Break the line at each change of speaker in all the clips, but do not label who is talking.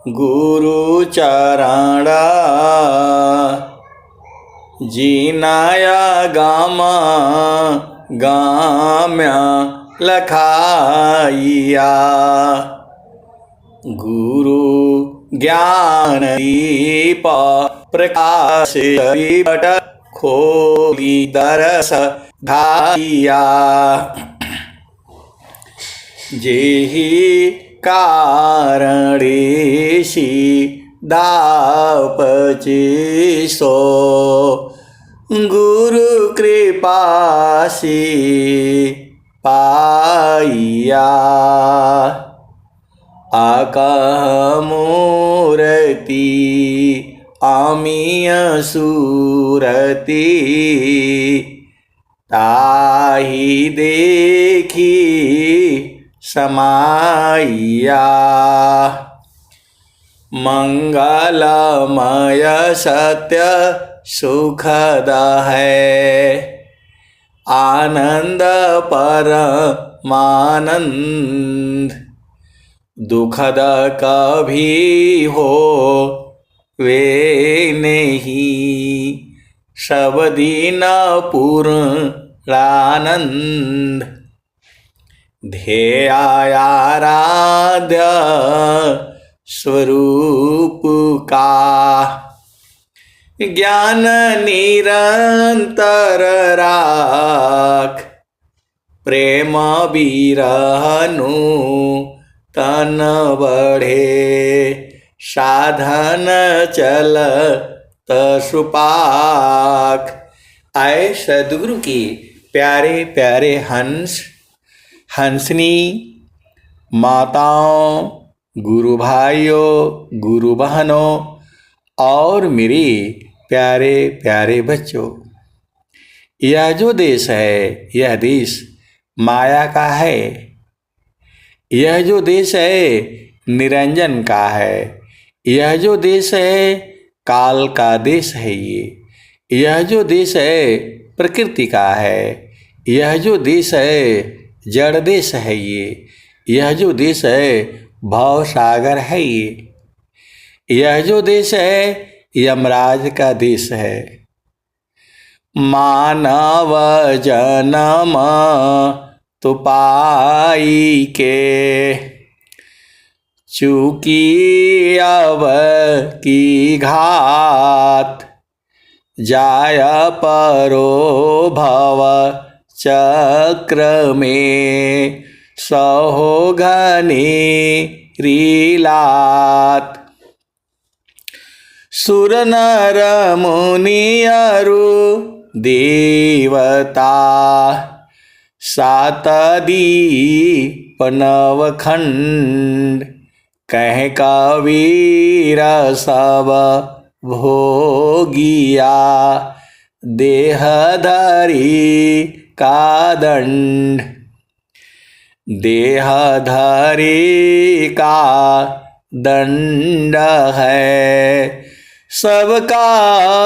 गुरु चरण जिनाया गामा गाम्य लखाइया। गुरु ज्ञान दीप प्रकाश पट खोली दरस धाइया। जेहि कारणेशि दापचे सो गुरु कृपासी पाइया। आकह मूर्ति अमीय सूरति ताहि देखी समाइया। मंगलमय सत्य सुखद है आनंद परमानंद। दुखद कभी हो वे नहीं सब दिन पूर्णानंद। ध्येयाराध्य स्वरूप का ज्ञान निरंतर राख। प्रेम बिरहनु तन बढ़े साधन चल तसुपाक। आए सदगुरु की प्यारे प्यारे हंसनी माताओं, गुरु भाइयों, गुरु बहनों और मेरे प्यारे प्यारे बच्चों, यह जो देश है यह देश माया का है। यह जो देश है निरंजन का है। यह जो देश है काल का देश है। यह जो देश है प्रकृति का है। यह जो देश है जड़ देश है। यह जो देश है भव सागर है। यह जो देश है यमराज का देश है। मानव जन्म तो पाई के चूकी अब की घात। जाय परो भव चक्र में सहो घनी रीलात। सुर नर मुनि अरु देवता सात दीप नवखंड। कह कबीर सब भोगिया देहधारी का दंड। देहधारी का दंड है सबका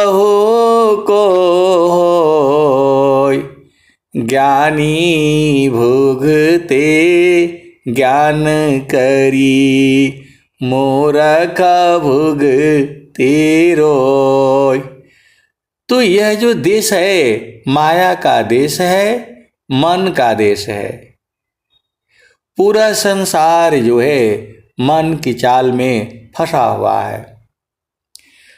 हो को होय। ज्ञानी भुगते ज्ञान करी मूर्ख भुगते रोय। तो यह जो देश है माया का देश है, मन का देश है। पूरा संसार जो है मन की चाल में फंसा हुआ है।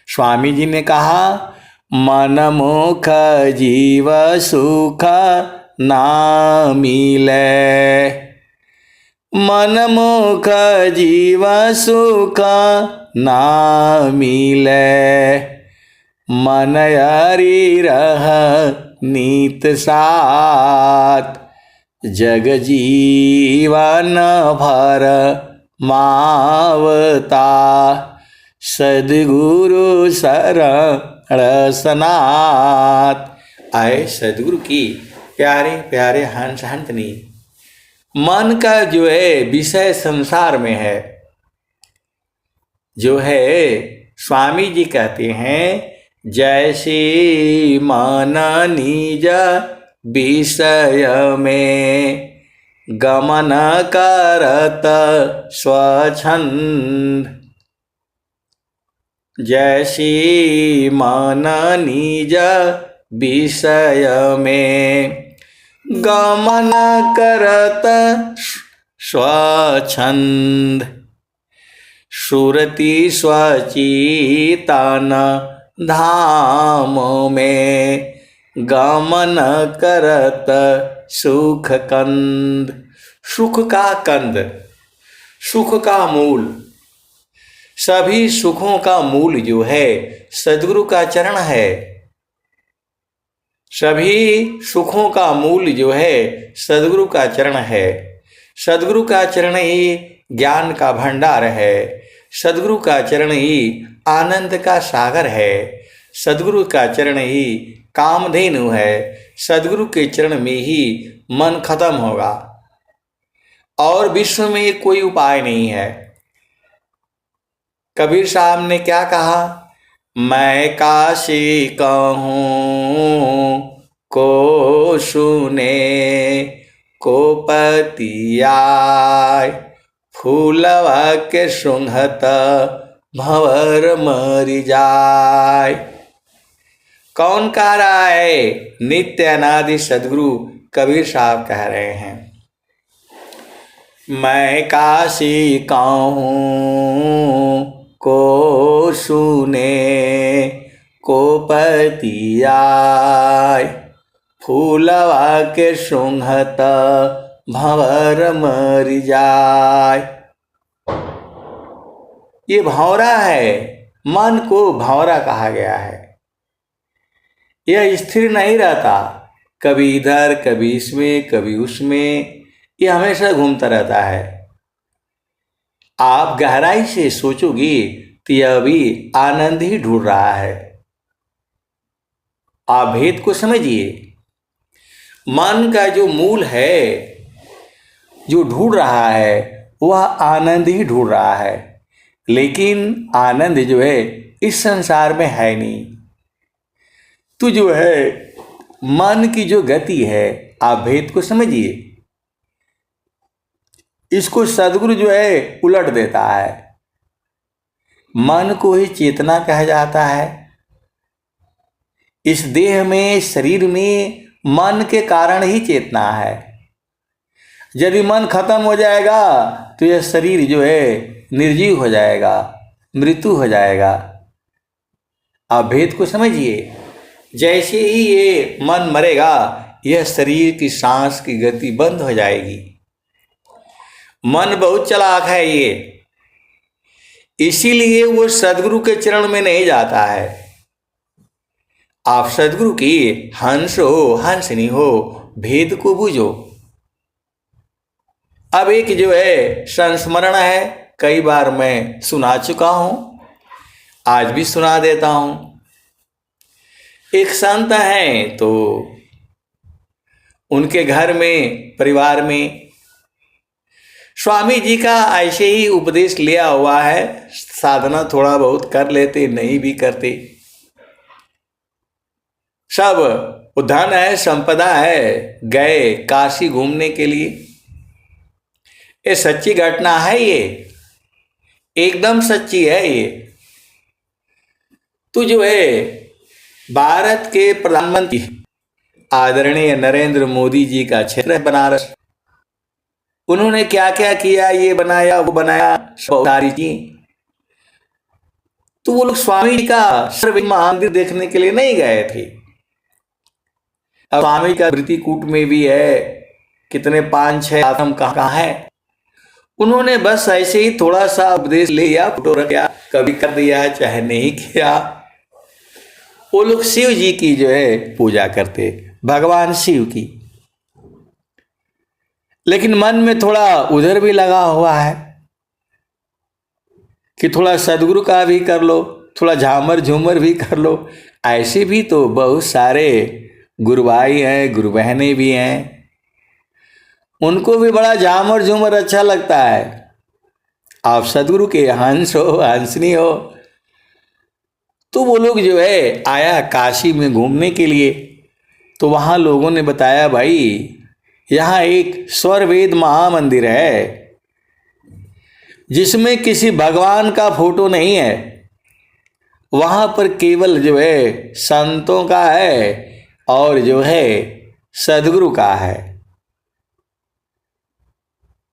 स्वामी जी ने कहा मन मुख जीव सुख ना मिले। मन मुख जीव सुख ना मिले। मन यारी रह नीत साथ। जग जीवन भर मावता सद्गुरु शरण सनात। आए सद्गुरु की प्यारे प्यारे हंसनी। मन का जो है विषय संसार में है, जो है स्वामी जी कहते हैं जैसे मन निज विषय में गमन करत स्वच्छंद। जैसी मन निज विषय में गमन करत स्वच्छंद। सुरति स्वचितन धाम में गमन करत सुख कंद। सुख का कंद, सुख का मूल, सभी सुखों का मूल जो है सद्गुरु का चरण है। सभी सुखों का मूल जो है सद्गुरु का चरण है। सद्गुरु का चरण ही ज्ञान का भंडार है। सद्गुरु का चरण ही आनंद का सागर है। सद्गुरु का चरण ही कामधेनु है। सद्गुरु के चरण में ही मन खत्म होगा और विश्व में कोई उपाय नहीं है। कबीर साहब ने क्या कहा? मैं काशी कहूँ को सुने को पतियाय। फूलवा के सुंघत भंवर मरि जाय। कौन कह रहा है? नित्य अनादि सद्गुरु कबीर साहब कह रहे हैं। मैं काशी कहूँ को सुने को पतियाय। फूलवा के सुंघत भंवर मरि जाय। ये भंवरा है, मन को भंवरा कहा गया है। यह स्थिर नहीं रहता, कभी इधर कभी इसमें कभी उसमें, ये हमेशा घूमता रहता है। आप गहराई से सोचोगे तो यह भी आनंद ही ढूंढ रहा है। आप भेद को समझिए। मन का जो मूल है, जो ढूंढ रहा है, वह आनंद ही ढूंढ रहा है। लेकिन आनंद जो है इस संसार में है नहीं। तो जो है मन की जो गति है, आप भेद को समझिए। इसको सद्गुरु जो है उलट देता है। मन को ही चेतना कहा जाता है। इस देह में, शरीर में मन के कारण ही चेतना है। यदि मन खत्म हो जाएगा तो यह शरीर जो है निर्जीव हो जाएगा, मृत्यु हो जाएगा। आप भेद को समझिए। जैसे ही ये मन मरेगा, यह शरीर की सांस की गति बंद हो जाएगी। मन बहुत चालाक है ये, इसीलिए वो सद्गुरु के चरण में नहीं जाता है। आप सद्गुरु की हंस हो हंसनी हो, भेद को बूझो। अब एक जो है संस्मरण है, कई बार मैं सुना चुका हूं, आज भी सुना देता हूं। एक संत हैं तो उनके घर में, परिवार में स्वामी जी का ऐसे ही उपदेश लिया हुआ है। साधना थोड़ा बहुत कर लेते, नहीं भी करते। सब धन है, संपदा है, गए काशी घूमने के लिए। ये सच्ची घटना है, ये एकदम सच्ची है। ये तो जो है भारत के प्रधानमंत्री आदरणीय नरेंद्र मोदी जी का क्षेत्र है बनारस। उन्होंने क्या क्या किया, ये बनाया वो बनाया, सारी चीज। तो वो लोग स्वामी जी का सर्व मंदिर देखने के लिए नहीं गए थे। अब स्वामी का वृत्तिकूट में भी है, कितने 5-6 आश्रम कहाँ है। उन्होंने बस ऐसे ही थोड़ा सा उपदेश लिया, फोटो रखा, कभी कर दिया चाहे नहीं किया। वो लोग शिव जी की जो है पूजा करते, भगवान शिव की। लेकिन मन में थोड़ा उधर भी लगा हुआ है कि थोड़ा सद्गुरु का भी कर लो, थोड़ा झामर झूमर भी कर लो। ऐसे भी तो बहुत सारे गुरु भाई हैं, गुरु बहनें भी हैं, उनको भी बड़ा झामर झूमर अच्छा लगता है। आप सद्गुरु के हंस हो हंसनी हो। तो वो लोग जो है आया काशी में घूमने के लिए। तो वहाँ लोगों ने बताया, भाई यहाँ एक स्वर वेद महामंदिर है जिसमें किसी भगवान का फोटो नहीं है। वहाँ पर केवल जो है संतों का है और जो है सदगुरु का है।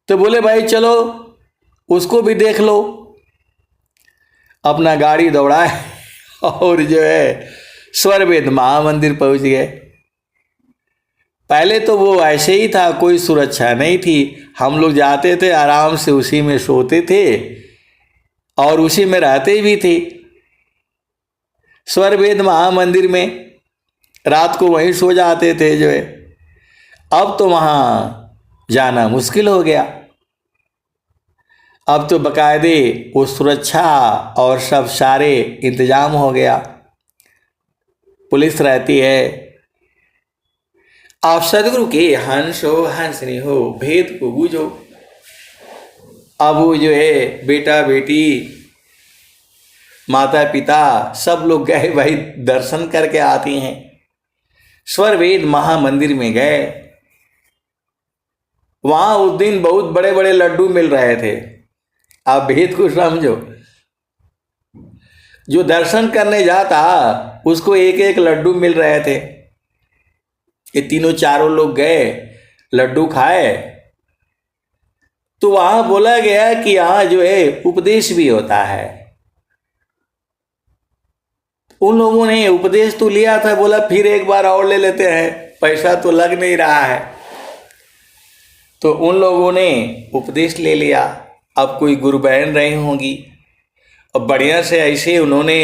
तो बोले भाई चलो उसको भी देख लो। अपना गाड़ी दौड़ाए और जो है स्वर वेद महामंदिर पहुंच गए। पहले तो वो ऐसे ही था, कोई सुरक्षा नहीं थी। हम लोग जाते थे, आराम से उसी में सोते थे और उसी में रहते भी थे। स्वर वेद महामंदिर में रात को वहीं सो जाते थे जो है। अब तो वहाँ जाना मुश्किल हो गया। अब तो बकायदे वो सुरक्षा और सब सारे इंतजाम हो गया, पुलिस रहती है। आप सदगुरु के हंस हो हंसनी हो, भेद को बूझो। अब वो जो है बेटा बेटी माता पिता सब लोग गए भाई, दर्शन करके आती हैं। स्वर वेद महामंदिर में गए। वहां उस दिन बहुत बड़े बड़े लड्डू मिल रहे थे। आप भेद को समझो। जो दर्शन करने जाता उसको एक एक लड्डू मिल रहे थे। ये तीनों चारों लोग गए, लड्डू खाए। तो वहां बोला गया कि यहां जो है उपदेश भी होता है। उन लोगों ने उपदेश तो लिया था, बोला फिर एक बार और ले लेते हैं, पैसा तो लग नहीं रहा है। तो उन लोगों ने उपदेश ले लिया। अब कोई गुरु बहन रही होंगी, अब बढ़िया से ऐसे उन्होंने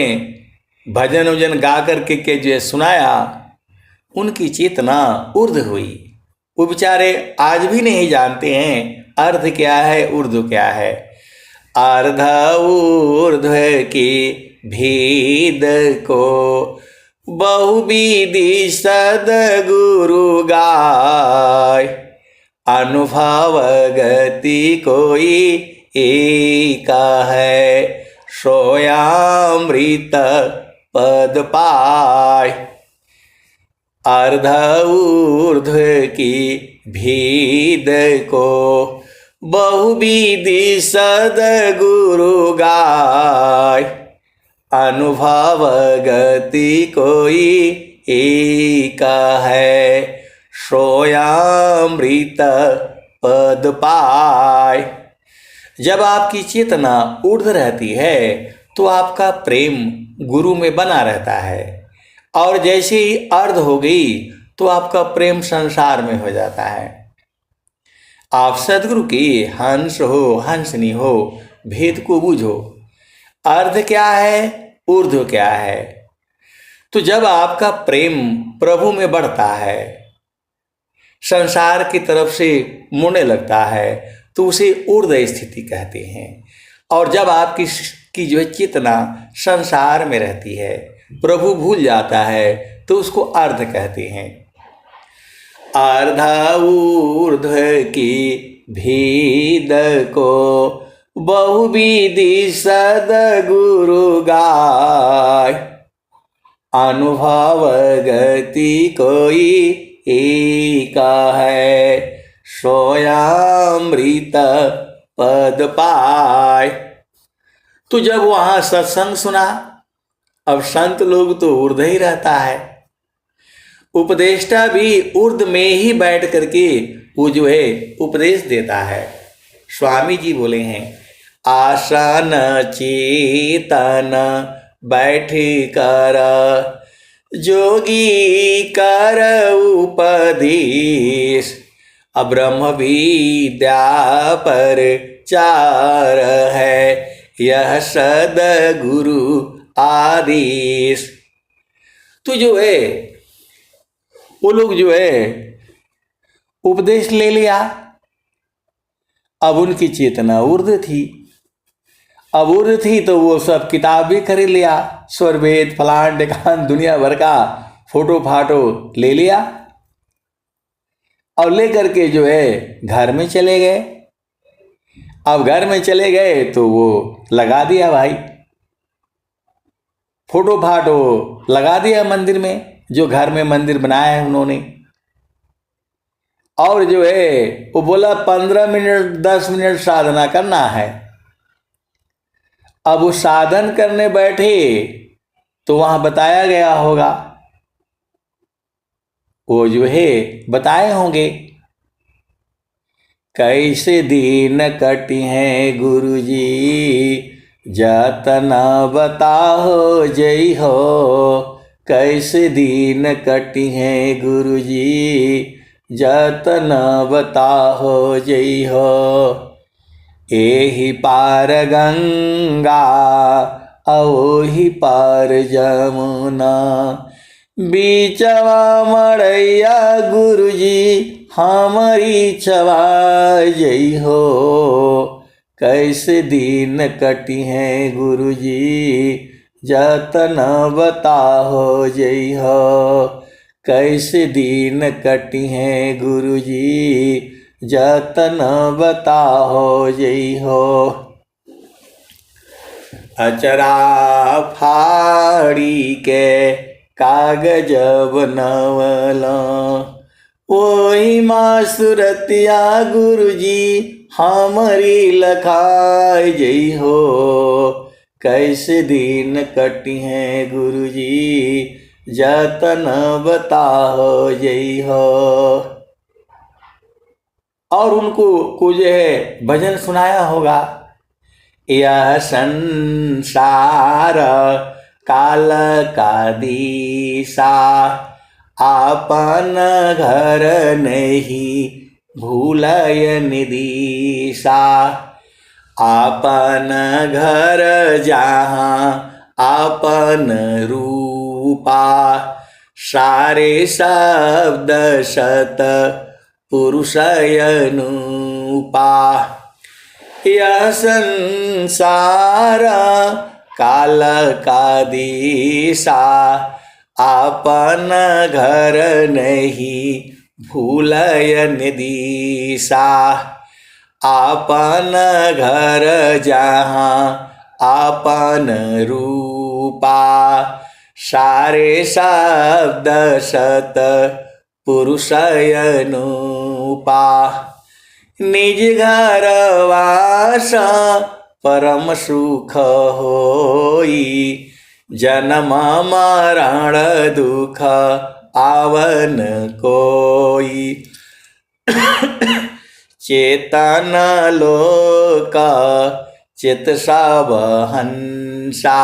भजन वजन गा करके के जो सुनाया, उनकी चेतना ऊर्ध्व हुई। वो बेचारे आज भी नहीं जानते हैं अर्थ क्या है, ऊर्ध्व क्या है। अर्ध ऊर्ध्व की भेद को बहुविधि सद्गुरु गाय, अनुभव गति कोई एक है, सोयामृत पद पाय। अर्ध ऊर्ध्व की भेद को बहुविधि सद्गुरु गाय, अनुभव गति कोई एक है, सोयामृत पद पाय। जब आपकी चेतना ऊर्ध्व रहती है तो आपका प्रेम गुरु में बना रहता है, और जैसे ही अर्ध हो गई तो आपका प्रेम संसार में हो जाता है। आप सदगुरु की हंस हो हंसनी हो, भेद को बूझो। अर्ध क्या है, ऊर्ध्व क्या है। तो जब आपका प्रेम प्रभु में बढ़ता है, संसार की तरफ से मुड़ने लगता है, तो उसे ऊर्ध्व स्थिति कहते हैं। और जब आपकी जो चेतना संसार में रहती है, प्रभु भूल जाता है, तो उसको अर्ध कहते हैं। अर्ध ऊर्ध्व की भेद को बहुविधि सद्गुरु गाय, अनुभव गति कोई एक है, सोयामृत पद पाय। तो जब वहां सत्संग सुना, अब संत लोग तो ऊर्ध्व ही रहता है, उपदेष्टा भी ऊर्ध्व में ही बैठ करके वो जो है उपदेश देता है। स्वामी जी बोले हैं, आसन चेतन बैठ कर जोगी कर उपदेश, ब्रह्म विद्या पर चार है, यह सद्गुरु आदेश। तो जो है वो लोग जो है उपदेश ले लिया। अब उनकी चेतना ऊर्ध्व थी। अब ऊर्ध्व थी तो वो सब किताब भी खरीद लिया, स्वर वेद फलान ढिकान दुनिया भर का फोटो फाटो ले लिया, और ले करके जो है घर में चले गए। अब घर में चले गए तो वो लगा दिया भाई, फोटो फाटो लगा दिया मंदिर में, जो घर में मंदिर बनाया है उन्होंने। और जो है वो बोला 15 मिनट 10 मिनट साधना करना है। अब वो साधन करने बैठे तो वहां बताया गया होगा, वो जो है बताए होंगे कैसे दिन कटी हैं गुरुजी, जतना बताओ जय हो। कैसे दिन कटी हैं गुरुजी, जतना बताओ जय हो। एही पार गंगा ओही पार जमुना, बीचवा मड़ैया गुरुजी हमारी छवा जई हो। कैसे दिन कटी हैं गुरुजी, जतन बताहो जई हो। कैसे दिन कटी हैं गुरुजी, जतन बताहो जई हो। अचरा फाड़ी के कागज बनवला, ओही माँ सुरतिया गुरुजी हमारी लखाई जई हो। कैसे दिन कटी हैं गुरुजी, जतन बताहो जई हो। और उनको को जो है भजन सुनाया होगा, यह संसार काल का दिशा, आपन घर नहीं भूलय निदिशा। आपन घर जहाँ आपन रूपा, सारे शब्द सत पुरुषय अनुपा। यह संसार काल का दिशा, आपन घर नहीं भूलय निदिशा। आपन घर जहाँ आपन रूपा, सारे शब्द सत पुरुषय अनुपा। निज घर वास परम सुख होई, जन्म मरण दुख आवन कोई। चेतन लोक चित सब हंसा,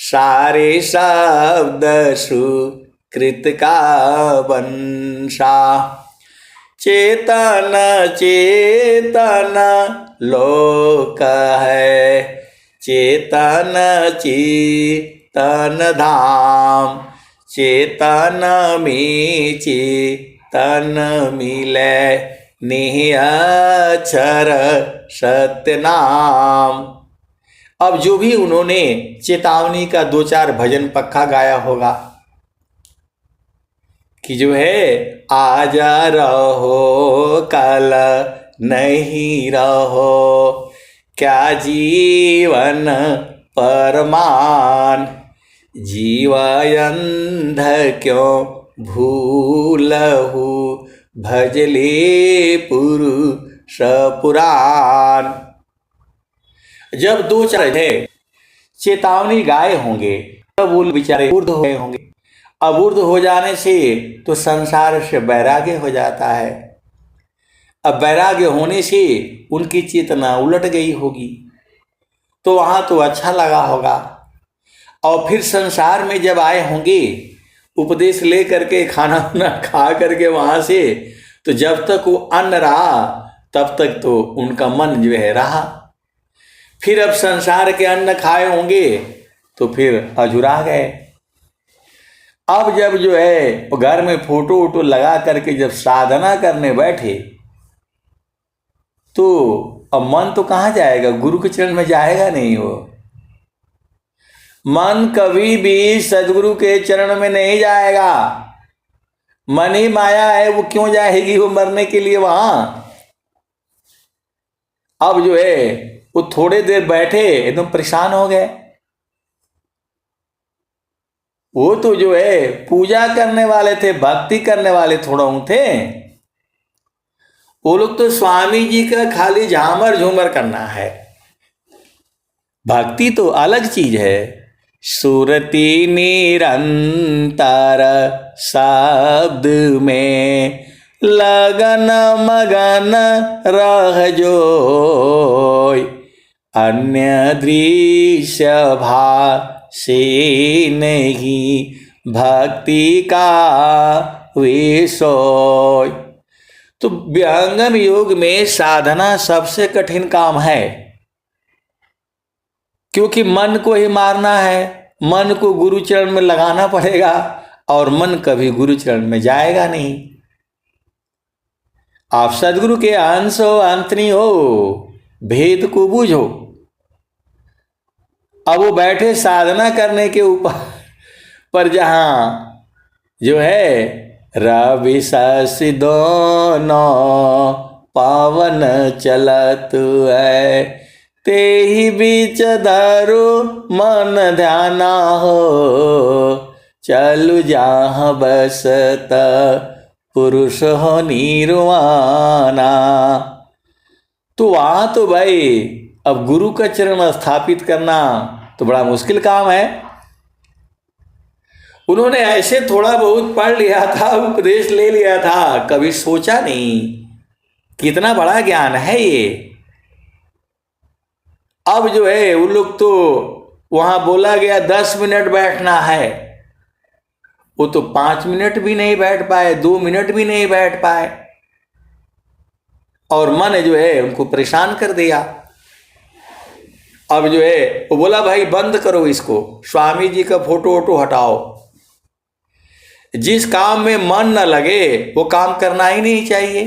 सारे शब्द सुकृत का वंशा। चेतन चेतन लोक है, चेतन चेतन धाम। चेतन में चेतन मिले, निअक्षर सत्य नाम। अब जो भी उन्होंने चेतावनी का 2-4 भजन पक्का गाया होगा कि जो है आज रहो कल नहीं रहो, क्या जीवन परमान। जीवायंध क्यों भूलहु, भजले पुरुष पुराण। जब 2-4 चेतावनी गाए होंगे तब वो बेचारे ऊर्ध हो गए होंगे। अब ऊर्ध हो जाने से तो संसार से वैराग्य हो जाता है। अब वैराग्य होने से उनकी चेतना उलट गई होगी, तो वहां तो अच्छा लगा होगा। और फिर संसार में जब आए होंगे उपदेश ले करके खाना वाना खा करके वहां से, तो जब तक वो अन्न रहा तब तक तो उनका मन जो है रहा। फिर अब संसार के अन्न खाए होंगे तो फिर अझुरा गए। अब जब जो है घर में फोटो वोटो लगा करके जब साधना करने बैठे, तो अब मन तो कहाँ जाएगा, गुरु के चरण में जाएगा नहीं। वो मन कभी भी सदगुरु के चरण में नहीं जाएगा। मन ही माया है, वो क्यों जाएगी वो मरने के लिए वहां। अब जो है वो थोड़े देर बैठे एकदम परेशान हो गए। वो तो जो है पूजा करने वाले थे, भक्ति करने वाले थोड़ा थे, वो लोग तो स्वामी जी का खाली झामर झूमर करना है। भक्ति तो अलग चीज है। सुरति निरंतर शब्द में लगन मगन रह जोय, अन्य दृश्य भाषे नहीं भक्ति का विषय। तो व्यंगम योग में साधना सबसे कठिन काम है, क्योंकि मन को ही मारना है। मन को गुरु चरण में लगाना पड़ेगा, और मन कभी गुरु चरण में जाएगा नहीं। आप सदगुरु के अंश हो, अंतनी हो, भेद को बूझो। अब वो बैठे साधना करने के ऊपर पर जहां जो है रवि शशि दोनों पावन चलत है, ते ही बीच धरो मन ध्याना हो, चलु जहाँ बसत पुरुष हो निर्वाणा। तो वहां तो भाई अब गुरु का चरण स्थापित करना तो बड़ा मुश्किल काम है। उन्होंने ऐसे थोड़ा बहुत पढ़ लिया था, उपदेश ले लिया था, कभी सोचा नहीं कितना बड़ा ज्ञान है ये। अब जो है उन लोग तो वहां बोला गया 10 मिनट बैठना है, वो तो 5 मिनट भी नहीं बैठ पाए, 2 मिनट भी नहीं बैठ पाए, और मन जो है उनको परेशान कर दिया। अब जो है वो बोला भाई बंद करो इसको, स्वामी जी का फोटो वोटो हटाओ। जिस काम में मन न लगे वो काम करना ही नहीं चाहिए।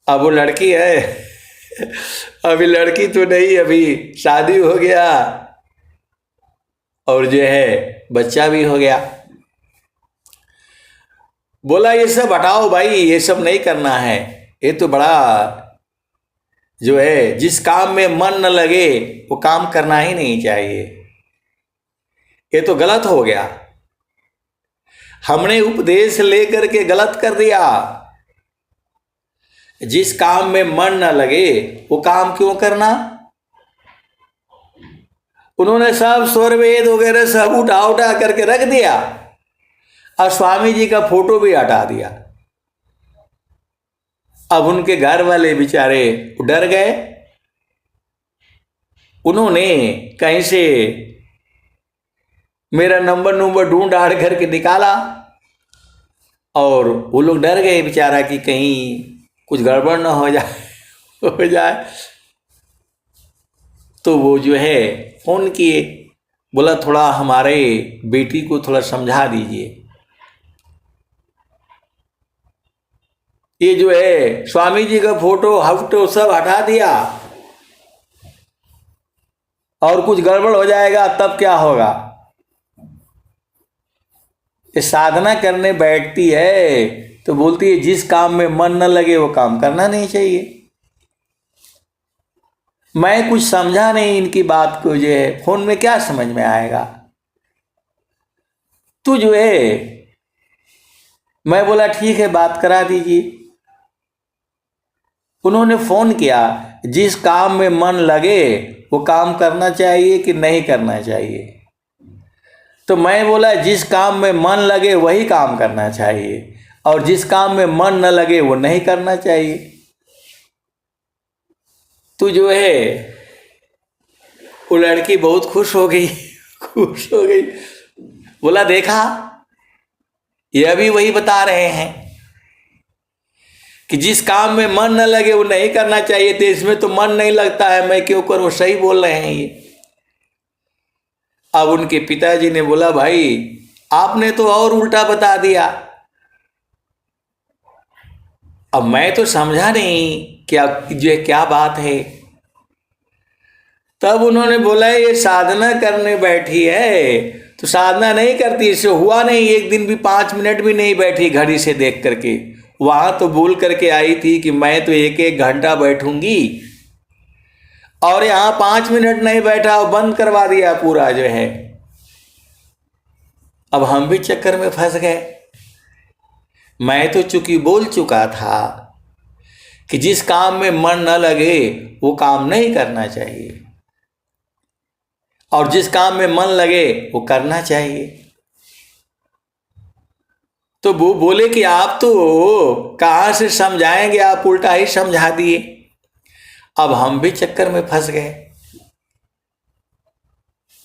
अब वो लड़की है अभी लड़की तो नहीं, अभी शादी हो गया और जो है बच्चा भी हो गया। बोला ये सब हटाओ भाई, ये सब नहीं करना है। ये तो बड़ा जो है जिस काम में मन न लगे वो काम करना ही नहीं चाहिए, ये तो गलत हो गया। हमने उपदेश लेकर के गलत कर दिया। जिस काम में मन न लगे वो काम क्यों करना। उन्होंने सब स्वर वेद वगैरह सब उठा उठा करके रख दिया, और स्वामी जी का फोटो भी हटा दिया। अब उनके घर वाले बेचारे डर गए। उन्होंने कहीं से मेरा नंबर ढूंढ ढाड़ करके निकाला, और वो लोग डर गए बेचारा कि कहीं कुछ गड़बड़ ना हो जाए। तो वो जो है फोन किए, बोला थोड़ा हमारे बेटी को थोड़ा समझा दीजिए। ये जो है स्वामी जी का फोटो सब हटा दिया, और कुछ गड़बड़ हो जाएगा तब क्या होगा। ये साधना करने बैठती है तो बोलती है जिस काम में मन न लगे वो काम करना नहीं चाहिए। मैं कुछ समझा नहीं इनकी बात को, जो है फोन में क्या समझ में आएगा। तो जो है मैं बोला ठीक है बात करा दीजिए। उन्होंने फोन किया, जिस काम में मन लगे वो काम करना चाहिए कि नहीं करना चाहिए। तो मैं बोला जिस काम में मन लगे वही काम करना चाहिए, और जिस काम में मन न लगे वो नहीं करना चाहिए। तो जो है वो लड़की बहुत खुश हो गई खुश हो गई। बोला देखा ये भी वही बता रहे हैं कि जिस काम में मन न लगे वो नहीं करना चाहिए, तो इसमें तो मन नहीं लगता है, मैं क्यों करूं। सही बोल रहे हैं ये। अब उनके पिताजी ने बोला भाई आपने तो और उल्टा बता दिया। अब मैं तो समझा नहीं क्या जो है क्या बात है। तब उन्होंने बोला ये साधना करने बैठी है तो साधना नहीं करती, इससे हुआ नहीं। एक दिन भी 5 मिनट भी नहीं बैठी घड़ी से देख करके। वहां तो बोल करके आई थी कि मैं तो 1-1 घंटा बैठूंगी, और यहां 5 मिनट नहीं बैठा और बंद करवा दिया पूरा जो है। अब हम भी चक्कर में फंस गए। मैं तो चूंकि बोल चुका था कि जिस काम में मन न लगे वो काम नहीं करना चाहिए, और जिस काम में मन लगे वो करना चाहिए। तो वो बोले कि आप तो कहाँ से समझाएंगे, आप उल्टा ही समझा दिए। अब हम भी चक्कर में फंस गए।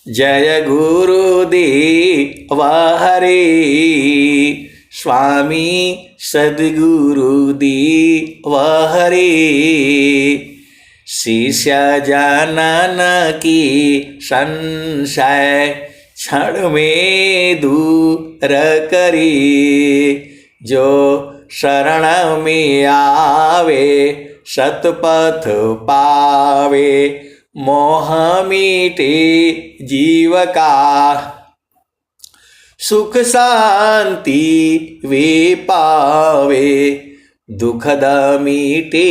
जय गुरुदेव हरे, स्वामी सद्गुरुदेव हरे। शिष्य जानन की संशय क्षण में दूर करे, जो शरण में आवे सतपथ पावे, मोह मिटे जीव का, सुख शांति वे पावे, दुखद मिटे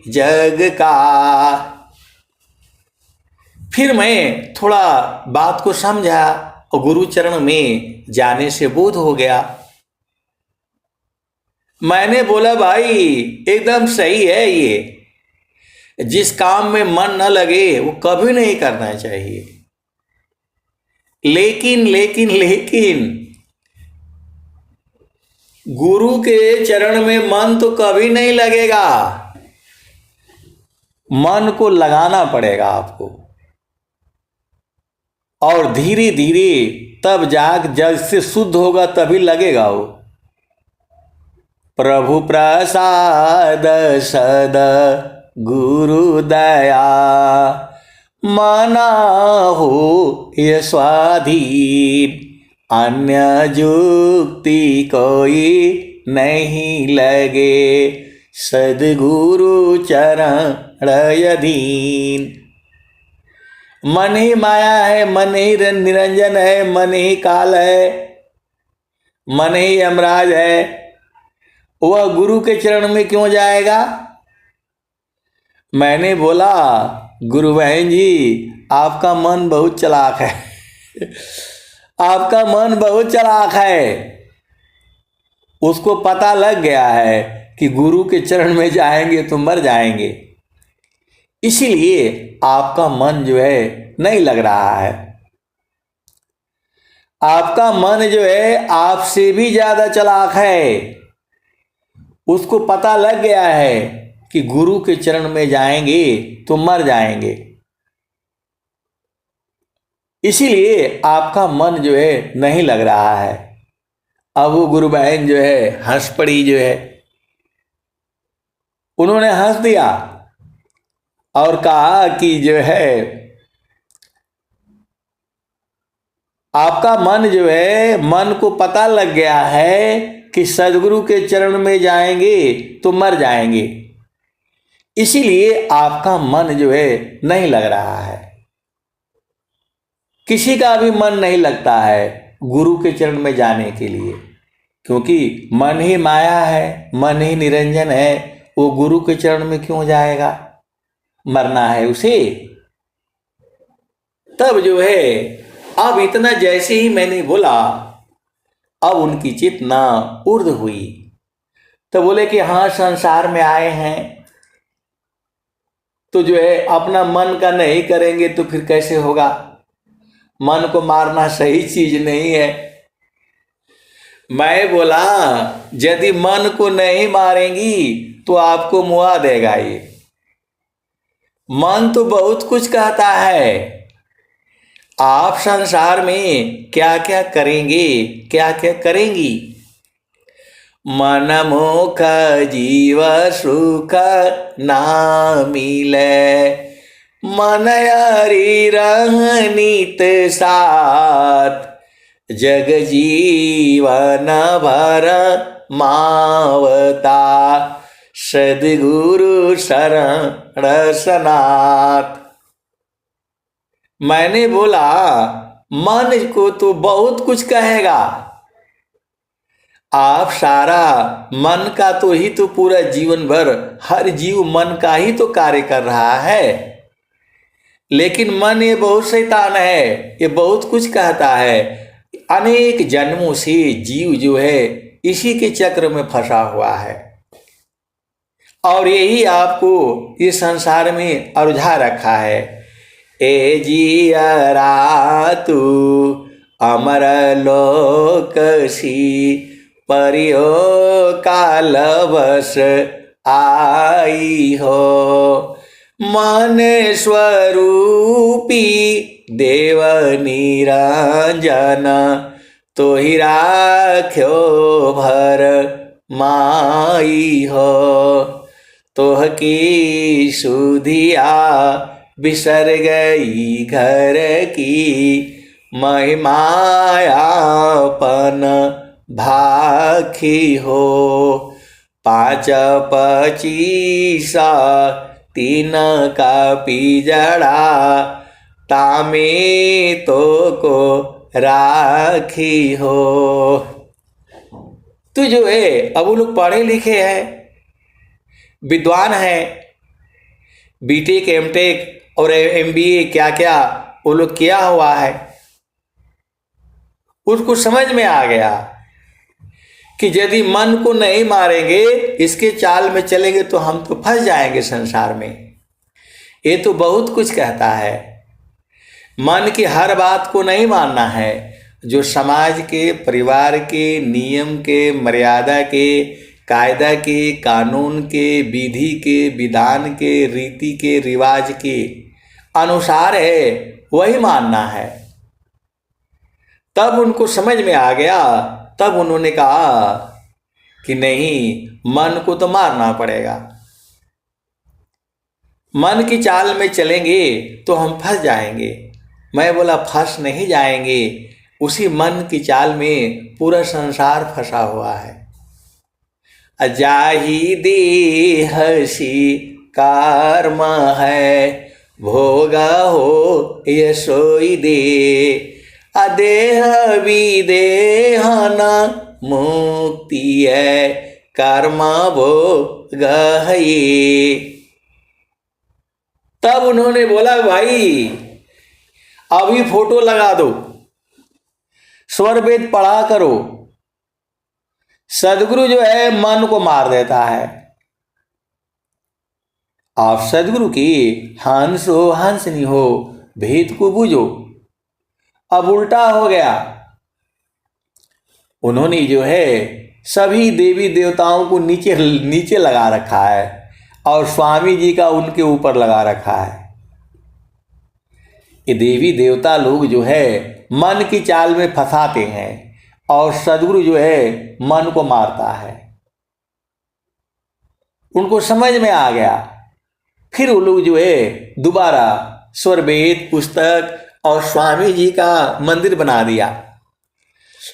जग का। फिर मैं थोड़ा बात को समझा और गुरु चरण में जाने से बोध हो गया। मैंने बोला भाई एकदम सही है ये, जिस काम में मन न लगे वो कभी नहीं करना चाहिए। लेकिन लेकिन लेकिन गुरु के चरण में मन तो कभी नहीं लगेगा, मन को लगाना पड़ेगा आपको, और धीरे धीरे तब जग से शुद्ध होगा तभी लगेगा वो। प्रभु प्रसाद सद गुरु दया, माना हो ये स्वाधीन, अन्य जुक्ति कोई नहीं लगे, सद्गुरु चरण अधीन। मन ही माया है, मन ही निरंजन है, मन ही काल है, मन ही यमराज है, वह गुरु के चरण में क्यों जाएगा? मैंने बोला गुरु बहन जी आपका मन बहुत चालाक है आपका मन बहुत चालाक है। उसको पता लग गया है कि गुरु के चरण में जाएंगे तो मर जाएंगे, इसीलिए आपका मन जो है नहीं लग रहा है। आपका मन जो है आपसे भी ज्यादा चालाक है। उसको पता लग गया है कि गुरु के चरण में जाएंगे तो मर जाएंगे, इसीलिए आपका मन जो है नहीं लग रहा है। अब वो गुरु बहन जो है हंस पड़ी, जो है उन्होंने हंस दिया और कहा कि जो है आपका मन जो है, मन को पता लग गया है कि सदगुरु के चरण में जाएंगे तो मर जाएंगे, इसीलिए आपका मन जो है नहीं लग रहा है। किसी का भी मन नहीं लगता है गुरु के चरण में जाने के लिए, क्योंकि मन ही माया है, मन ही निरंजन है। वो गुरु के चरण में क्यों जाएगा? मरना है उसे। तब जो है अब इतना जैसे ही मैंने बोला, अब उनकी चेतना ऊर्ध हुई। तो बोले कि हाँ संसार में आए हैं तो जो है अपना मन का नहीं करेंगे तो फिर कैसे होगा? मन को मारना सही चीज नहीं है। मैं बोला यदि मन को नहीं मारेंगी तो आपको मुआ देगा ये। मन तो बहुत कुछ कहता है, आप संसार में क्या क्या करेंगे, क्या क्या करेंगी। मन मुख जीव सुख ना मिले, मन हरि रहनीत साथ, जग जीवन भर मावता, सद्गुरु शरण सनाथ। मैंने बोला मन को तो बहुत कुछ कहेगा, आप सारा मन का तो ही तो पूरा जीवन भर हर जीव मन का ही तो कार्य कर रहा है। लेकिन मन ये बहुत शैतान है, ये बहुत कुछ कहता है। अनेक जन्मों से जीव जो है इसी के चक्र में फंसा हुआ है और यही आपको इस संसार में उलझा रखा है। ए जियरा तू अमर लोकसी परियो कालवश आई हो। मन स्वरूपी देव निरंजन तो ही राख्यो भर माई हो। तोह की सुधिया बिसर गई घर की महिमायापन भाखी हो। 5 25 3 का पिजड़ा तामे तो को राखी हो। तो जो है अब वो लोग पढ़े लिखे हैं, विद्वान हैं, बीटेक एमटेक और एमबीए क्या क्या वो लोग किया हुआ है। उसको समझ में आ गया कि यदि मन को नहीं मारेंगे, इसके चाल में चलेंगे तो हम तो फंस जाएंगे संसार में। ये तो बहुत कुछ कहता है। मन की हर बात को नहीं मानना है। जो समाज के, परिवार के, नियम के, मर्यादा के, कायदा के, कानून के, विधि के, विधान के, रीति के, रिवाज के अनुसार है वही मानना है। तब उनको समझ में आ गया। तब उन्होंने कहा कि नहीं, मन को तो मारना पड़ेगा। मन की चाल में चलेंगे तो हम फंस जाएंगे। मैं बोला फंस नहीं जाएंगे, उसी मन की चाल में पूरा संसार फंसा हुआ है। अजाही देहसी कर्म है भोगा हो ये सोई दे। अदेह विदेहन मुक्ति है कर्म भोग है। तब उन्होंने बोला भाई अभी फोटो लगा दो, स्वर वेद पढ़ा करो। सदगुरु जो है मन को मार देता है। आप सदगुरु की हंस हो हंसनी हो, भेद को बूझो। अब उल्टा हो गया। उन्होंने जो है सभी देवी देवताओं को नीचे नीचे लगा रखा है और स्वामी जी का उनके ऊपर लगा रखा है। ये देवी देवता लोग जो है मन की चाल में फंसाते हैं और सदगुरु जो है मन को मारता है। उनको समझ में आ गया। फिर वो लोग जो है दोबारा स्वर वेद पुस्तक और स्वामी जी का मंदिर बना दिया।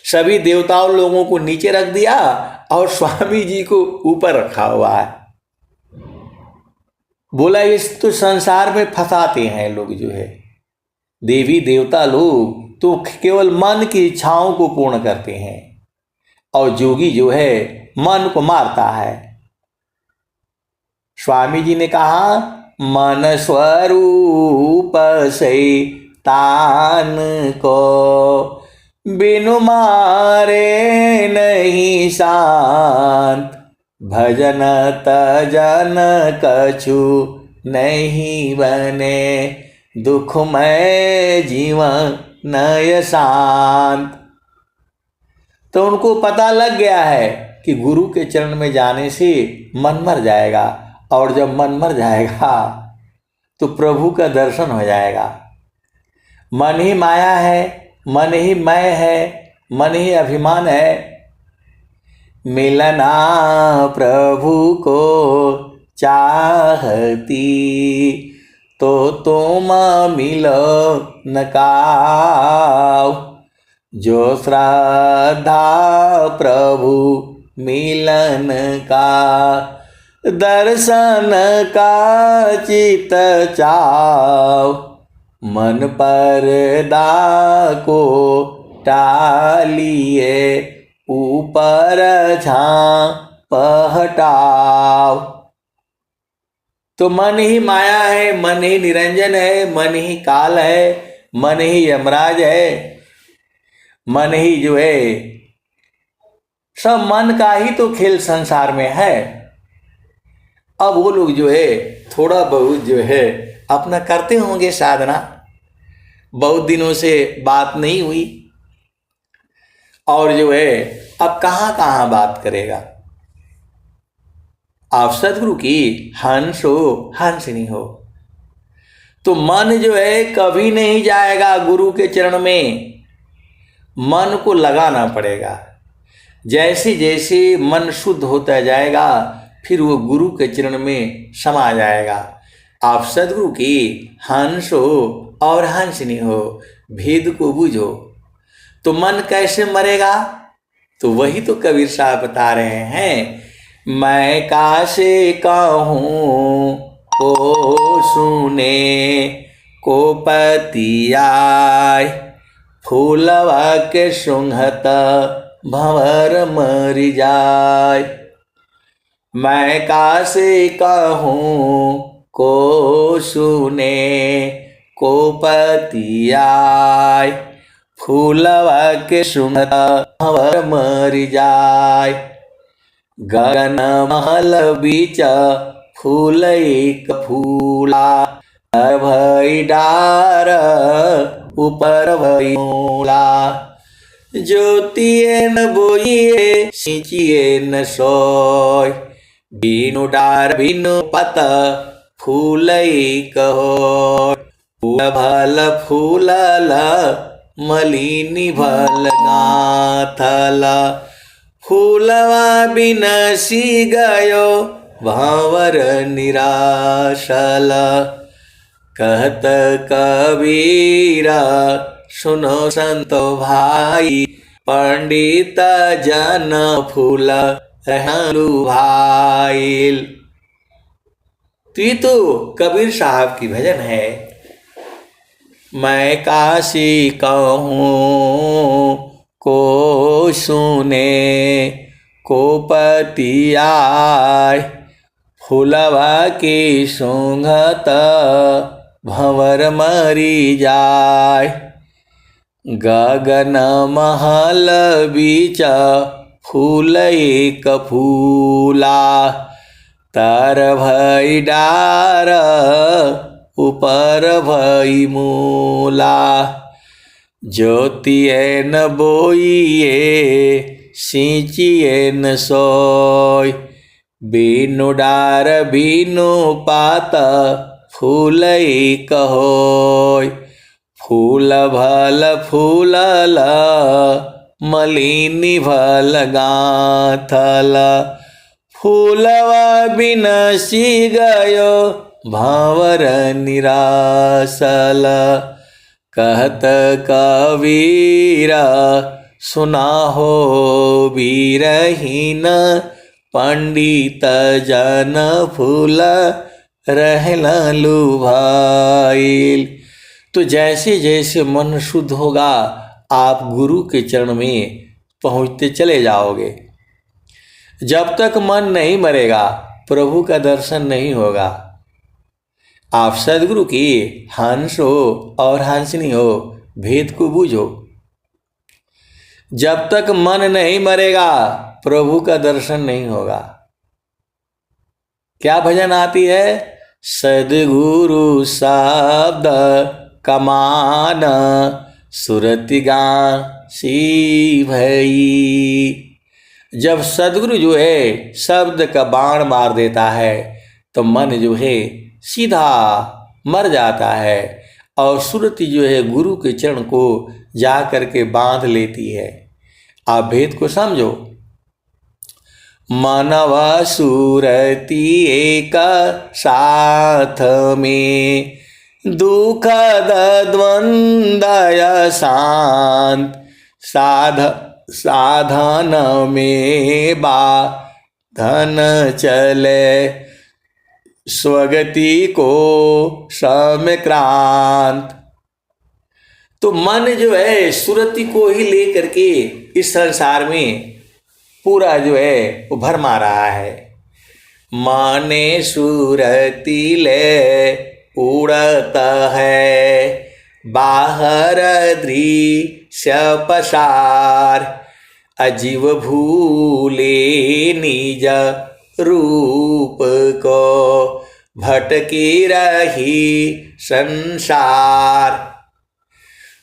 सभी देवताओं लोगों को नीचे रख दिया और स्वामी जी को ऊपर रखा हुआ है। बोला इस तो संसार में फंसाते हैं लोग जो है। देवी देवता लोग तो केवल मन की इच्छाओं को पूर्ण करते हैं और जोगी जो है मन को मारता है। स्वामी जी ने कहा मन स्वरूप से तान को बिनु मारे नहीं शांत। भजन तजन कछु नहीं बने दुखमय जीवन नय शांत। तो उनको पता लग गया है कि गुरु के चरण में जाने से मन मर जाएगा और जब मन मर जाएगा तो प्रभु का दर्शन हो जाएगा। मन ही माया है, मन ही मैं है, मन ही अभिमान है। मिलना प्रभु को चाहती तो तुम मिलो न काऊ। जो श्रद्धा प्रभु मिलन का दर्शन का चित चाव। मन पर्दा को टालिए ऊपर झांप हटाओ। तो मन ही माया है, मन ही निरंजन है, मन ही काल है, मन ही यमराज है, मन ही जो है सब मन का ही तो खेल संसार में है। अब वो लोग जो है थोड़ा बहुत जो है अपना करते होंगे साधना, बहुत दिनों से बात नहीं हुई और जो है अब कहाँ कहाँ बात करेगा। आप सदगुरु की हंस हो हंसनी हो तो मन जो है कभी नहीं जाएगा गुरु के चरण में, मन को लगाना पड़ेगा। जैसे जैसे मन शुद्ध होता जाएगा फिर वो गुरु के चरण में समा जाएगा। आप सदगुरु की हंस हो और हंसनी हो, भेद को बूझो। तो मन कैसे मरेगा? तो वही तो कबीर साहब बता रहे हैं, मैं कासे कहूँ को सुने को पतियाय, फूलवा के सुंघत भंवर मरि जाय। मैं कासे कहूँ को सुने को पतियाय, फूलवा के सुंघत भंवर मरि जाय। गगन महल बीच फूल एक फूला, भई डार ऊपर भई मूला। ज्योतिए न बोइए सिंचिए न सोय, बिनु डार बिनु पत फूल एक होय। फूल भल फूलल मलिनी भल गाथल, फूलवा बिनसी गयो भंवर निराशल। कहत कबीरा सुनो संतो भाई, पंडित जन फूल रहलु भाईल। तो ये तो कबीर साहब की भजन है। मैं काशी कहूँ को सुने को पतियाय, फूलवा की सुंघत भंवर मरि जाय। गगन महल बीच फूल एक फूला, तर भई डार ऊपर भई मूला। ज्योतिए न बोइए सिंचिए न सोय, बिनु डार बिनु पात फूल एक होय। फूल भल फूलल मलिनी भल गाथल, फूलवा बिनसी गयो भंवर निराशल। कहत कबीरा सुना हो बीरहीन, पंडित जन फूल रहलु भाईल। तो जैसे जैसे मन शुद्ध होगा आप गुरु के चरण में पहुँचते चले जाओगे। जब तक मन नहीं मरेगा प्रभु का दर्शन नहीं होगा। आप सदगुरु की हंस हो और हंसनी हो, भेद को बूझो। जब तक मन नहीं मरेगा प्रभु का दर्शन नहीं होगा। क्या भजन आती है? सदगुरु शब्द कमान, सुरति गासी भई। जब सदगुरु जो है शब्द का बाण मार देता है तो मन जो है सीधा मर जाता है और सुरति जो है गुरु के चरण को जा करके बांध लेती है। आप भेद को समझो। मानवा सुरति एक साथ में, दुखद द्वंद्व शांत साधन में बाधन चले, स्वगति को समक्रांत। तो मन जो है सुरति को ही लेकर के इस संसार में पूरा जो है वो भरमा रहा है। माने सुरति ले उड़ता है, बाहर दृश्य पसार, अजीव भूले निज रूप को, भटकी रही संसार।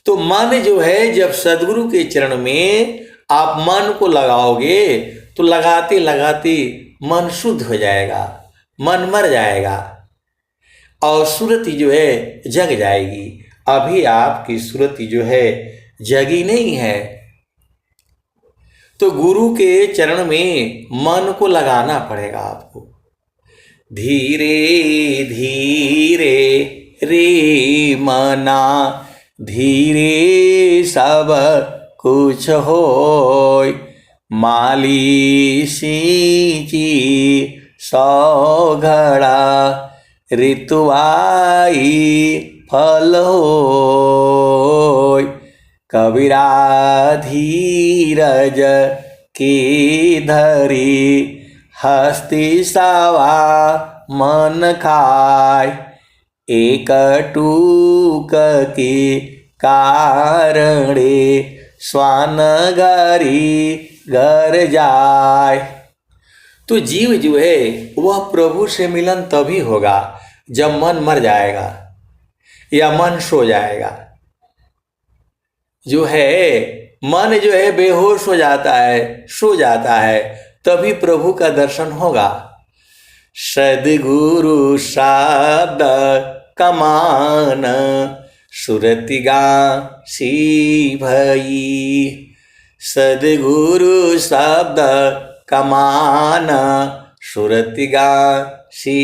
तो मन जो है, जब सदगुरु के चरण में आप मन को लगाओगे तो लगाते लगाते मन शुद्ध हो जाएगा, मन मर जाएगा और सुरति जो है जग जाएगी। अभी आपकी सुरति जो है जगी नहीं है। तो गुरु के चरण में मन को लगाना पड़ेगा आपको। धीरे धीरे रे मना, धीरे सब कुछ होय, माली सींची सौघड़ा, ऋतुआई फल होय। कबीरा धीरज की धरी, हस्ती सवा मन खाय, एक टूक के कारणे, स्वान घरी घर जाय। तो जीव जो है वह प्रभु से मिलन तभी होगा जब मन मर जाएगा या मन सो जाएगा। जो है मन जो है बेहोश हो जाता है, सो जाता है, तभी प्रभु का दर्शन होगा। सद्गुरु शब्द कमान, सुरति गासी भई। सद्गुरु शब्द कमान, सुरति गासी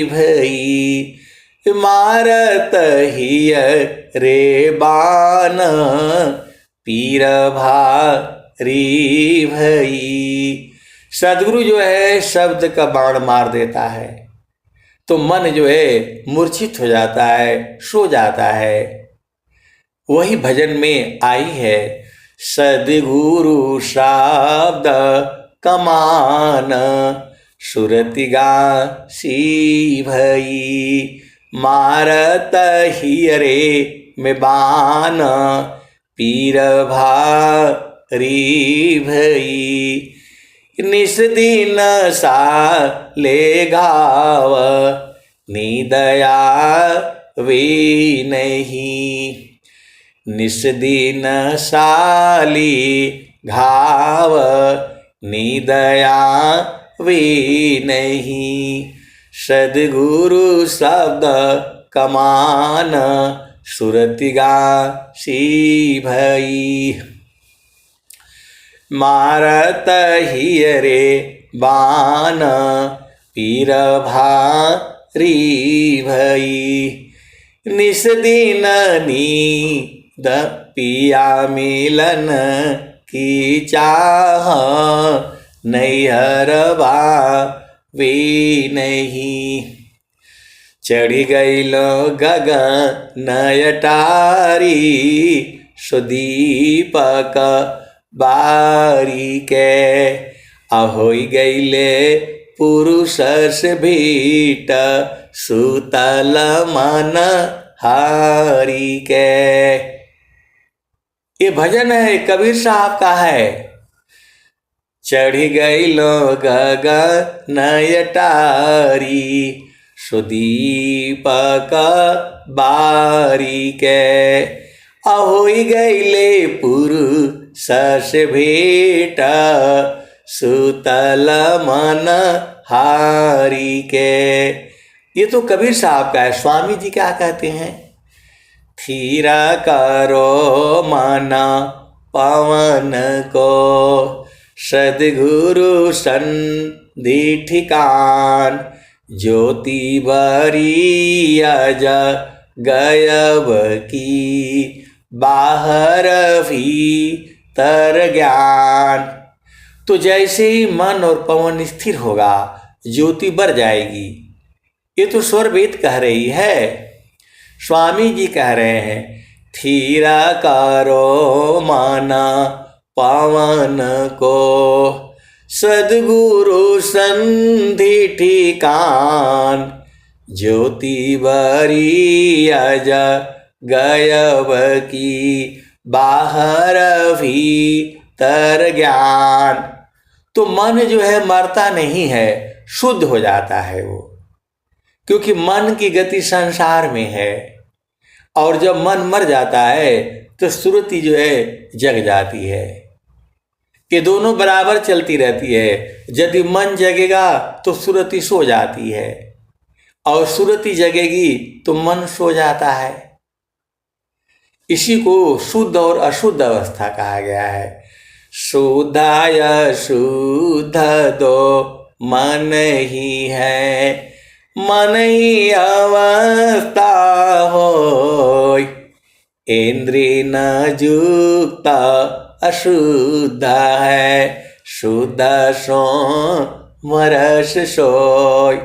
भई। मारत हिय रे बान, पीर भारी भई। सदगुरु जो है शब्द का बाण मार देता है तो मन जो है मूर्छित हो जाता है, सो जाता है। वही भजन में आई है, सद्गुरु शब्द कमान, सुरति गासी भई। मारत हिय रे में बान, पीर भारी भई। निस दिन सा ले घाव, निदया वे नहीं। निस दिन साली घाव, निदया वे नहीं। सद्गुरु शब्द कमान, सुरति गासी भई। मारत हिय रे बान, पीर भारी भई। निस दिन नींद पिया मिलन की चाह, नैहरवा वे नहीं। चढ़ी गइलो गगन अटारी, सुदीपक बारी के। अहोई गईले पुरुष से भेंट, सुतल मन हारी के। ये भजन है कबीर साहब का है। चढ़ी गईलो गगन अटारी, सुदीपक बारी के। अहोई गईले पुरुष से भेंट, सुतल मन हारी के। ये तो कबीर साहब का है। स्वामी जी क्या कहते हैं? थीरा करो मन पवन को, सद्गुरु संधि ठिकान। ज्योति बरी अज गयब की, बाहर भीतर ज्ञान। तो जैसे ही मन और पवन स्थिर होगा, ज्योति बर जाएगी। ये तो स्वर वेद कह रही है, स्वामी जी कह रहे हैं। थीरा करो माना पवन को, सद्गुरु संधि ठिकान। ज्योति बरी अज गयब की, बाहर भी तर ज्ञान। तो मन जो है मरता नहीं है, शुद्ध हो जाता है वो, क्योंकि मन की गति संसार में है। और जब मन मर जाता है तो सुरति जो है जग जाती है। ये दोनों बराबर चलती रहती है। यदि मन जगेगा तो सुरति सो जाती है, और सुरति जगेगी तो मन सो जाता है। इसी को शुद्ध और अशुद्ध अवस्था कहा गया है। शुद्धाय शुद्ध दो मन ही है, मन ही अवस्था होय। इंद्रिय न युक्त अशुद्ध है, शुद्ध सो मरस सोय।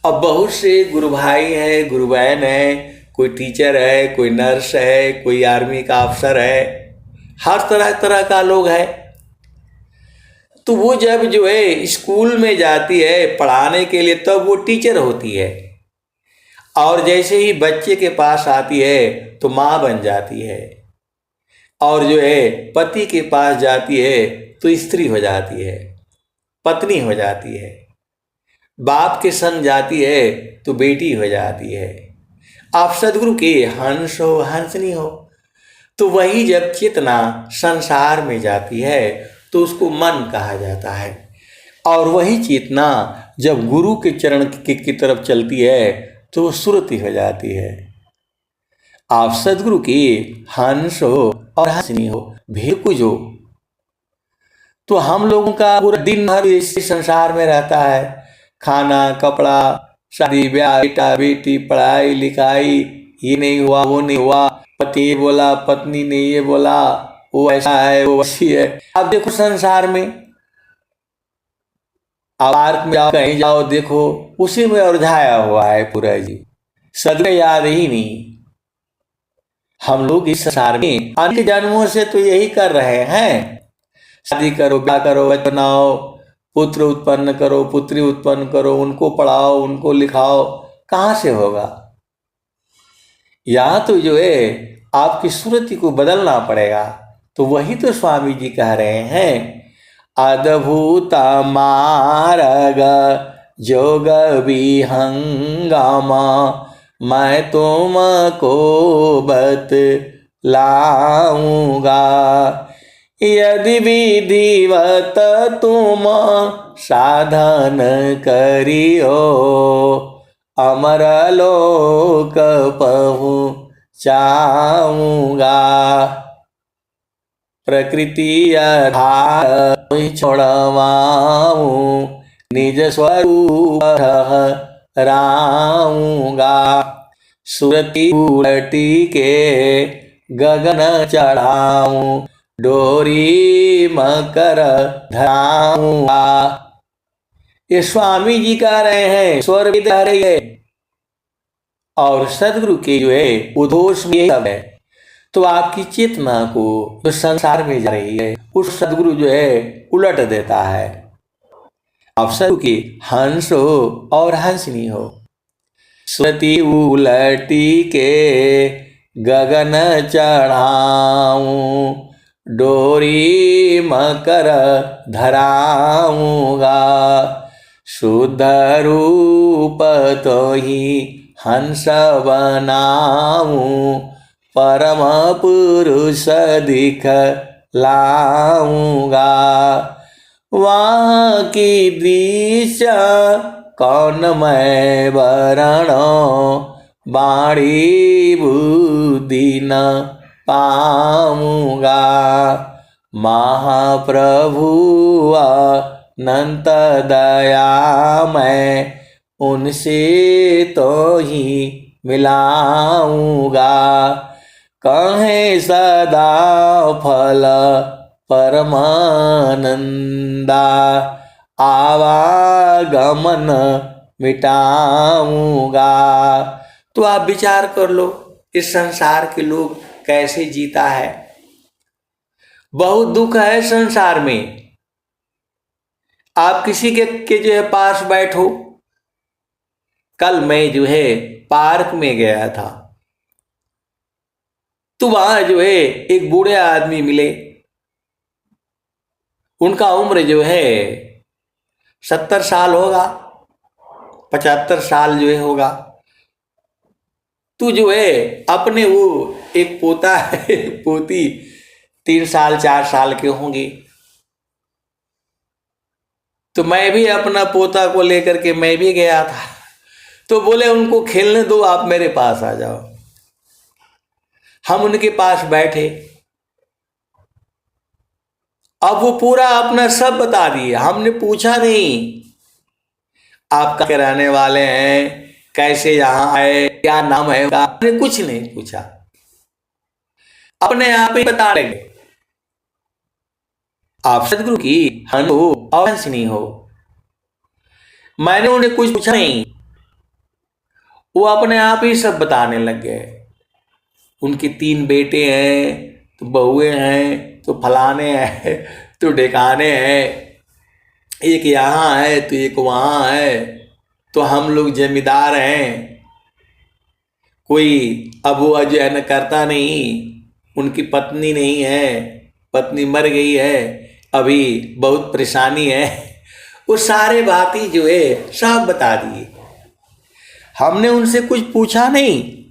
अब बहुत से गुरु भाई हैं, गुरु बहन है, कोई टीचर है, कोई नर्स है, कोई आर्मी का अफसर है, हर तरह तरह का लोग है। तो वो जब जो है स्कूल में जाती है पढ़ाने के लिए, तब वो टीचर होती है। और जैसे ही बच्चे के पास आती है तो माँ बन जाती है, और जो है पति के पास जाती है तो स्त्री हो जाती है, पत्नी हो जाती है। बाप के संग जाती है तो बेटी हो जाती है। आप सदगुरु के हंस हो, हंसनी हो। तो वही जब चेतना संसार में जाती है तो उसको मन कहा जाता है। और वही चेतना जब गुरु के चरण की तरफ चलती है तो वो सुरति हो जाती है। आप सदगुरु की हंस हो और हंसनी हो, भेकुज हो। तो हम लोगों का पूरा दिन भर इसी संसार में रहता है। खाना, कपड़ा, शादी ब्याह, बेटा बेटी, पढ़ाई लिखाई, ये नहीं हुआ, वो नहीं हुआ, पति ये बोला, पत्नी ने ये बोला, वो ऐसा है, वो वैसी है। अब देखो संसार में, आप पार्क में जाओ, कहीं जाओ, देखो उसी में उलझाया हुआ है पूरा जी। सदगुरु याद ही नहीं। हम लोग इस संसार में अनेक जन्मों से तो यही कर रहे हैं। शादी करो, ब्याह करो, बच्चे बनाओ, पुत्र उत्पन्न करो, पुत्री उत्पन्न करो, उनको पढ़ाओ, उनको लिखाओ। कहाँ से होगा? यहाँ तो जो है आपकी सुरति को बदलना पड़ेगा। तो वही तो स्वामी जी कह रहे हैं, अद्भुत मार्ग जोग विहंगमा, मैं तुमको बतलाऊंगा। यदि विधिवत तुम साधन करियो, अमर लोक पहुँचाऊंगा। प्रकृति आधार छोड़वाऊं, निज स्वरूप राऊंगा। सुरति उलटी के गगन चढ़ाऊं, डोरी मकर धराऊंगा। ये स्वामी जी कह रहे हैं, स्वर भी कह रही है, और सदगुरु के जो है उद्घोष में सब है। तो आपकी चेतना को जो संसार में जा रही है, उस सदगुरु जो है उलट देता है। आप सदगुरु की हंस हो और हंसनी हो। सुरति उलटी के गगन चढ़ाऊं, डोरी मकर धराऊंगा। शुद्ध रूप तो ही हंस बनाऊं, परम पुरुष दिखलाऊंगा। वहाँ की दिशा कौन मैं वरणो, बाणी बुद्धि न पाऊंगा। महाप्रभु अनंत दया मैं उनसे तो ही मिलाऊंगा। कहे सदा फल परमानंदा, आवागमन मिटाऊंगा। तो आप विचार कर लो, इस संसार के लोग कैसे जीता है। बहुत दुख है संसार में। आप किसी के जो है पास बैठो। कल मैं जो है पार्क में गया था, तो वहां जो है एक बूढ़े आदमी मिले। उनका उम्र जो है 70 साल होगा, 75 साल जो है होगा। तू जो है अपने वो एक पोता है पोती 3 साल 4 साल के होंगे, तो मैं भी अपना पोता को लेकर के मैं भी गया था। तो बोले उनको खेलने दो, आप मेरे पास आ जाओ। हम उनके पास बैठे, अब वो पूरा अपना सब बता दिए। हमने पूछा नहीं आप कहाँ के रहने वाले हैं, कैसे यहाँ आए, क्या नाम है, आपने कुछ नहीं पूछा, अपने आप ही बता लगे। आप सदगुरु की हन हो और हंस नहीं हो। मैंने उन्हें कुछ पूछा नहीं, वो अपने आप ही सब बताने लग गए। उनके 3 बेटे हैं, तो बहुएं हैं, तो फलाने हैं, तो ढेकाने हैं, एक यहाँ है तो एक वहाँ है, तो हम लोग जमींदार हैं। कोई अब वो जो है न करता नहीं, उनकी पत्नी नहीं है, पत्नी मर गई है, अभी बहुत परेशानी है। वो सारे बातें जो है सब बता दिए। हमने उनसे कुछ पूछा नहीं,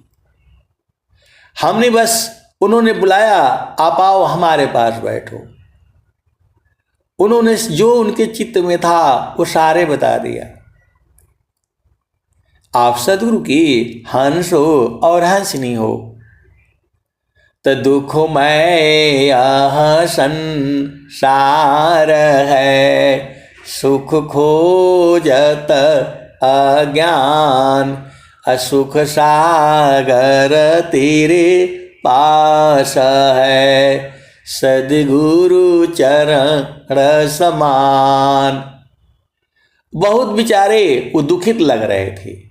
हमने बस उन्होंने बुलाया, आप आओ हमारे पास बैठो। उन्होंने जो उनके चित्त में था वो सारे बता दिया। आप सदगुरु की हंस हो और हंसनी हो, तो दुख में यह संसार है, सुख खोजत अज्ञान, असुख सागर तेरे पास है, सदगुरु चरण समान। बहुत बेचारे वो दुखित लग रहे थे।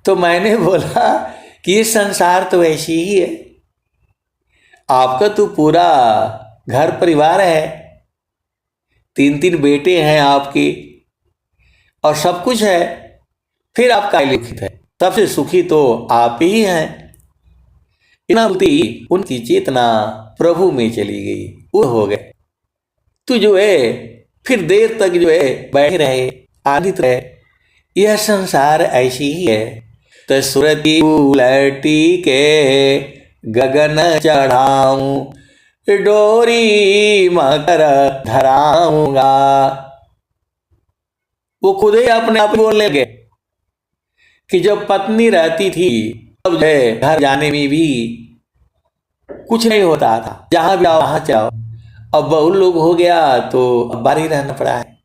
तो मैंने बोला कि ये संसार तो ऐसी ही है, आपका तो पूरा घर परिवार है, 3 बेटे हैं आपके, और सब कुछ है, फिर आप काहे दुखित है? सबसे सुखी तो आप ही हैं। इतना बोलती उनकी चेतना प्रभु में चली गई, वो हो गए। तू जो है फिर देर तक जो है बैठे रहे, आनंदित रहे। यह संसार ऐसी ही है, तो सुरती उलटी के गगन चढ़ाऊं, डोरी मकर धराऊंगा। वो खुद ही अपने आप बोलने लगे कि जब पत्नी रहती थी तब जो है घर जाने में भी कुछ नहीं होता था, जहां भी आओ वहां जाओ। अब बहू लोग हो गया तो अब बाहर ही रहना पड़ा है।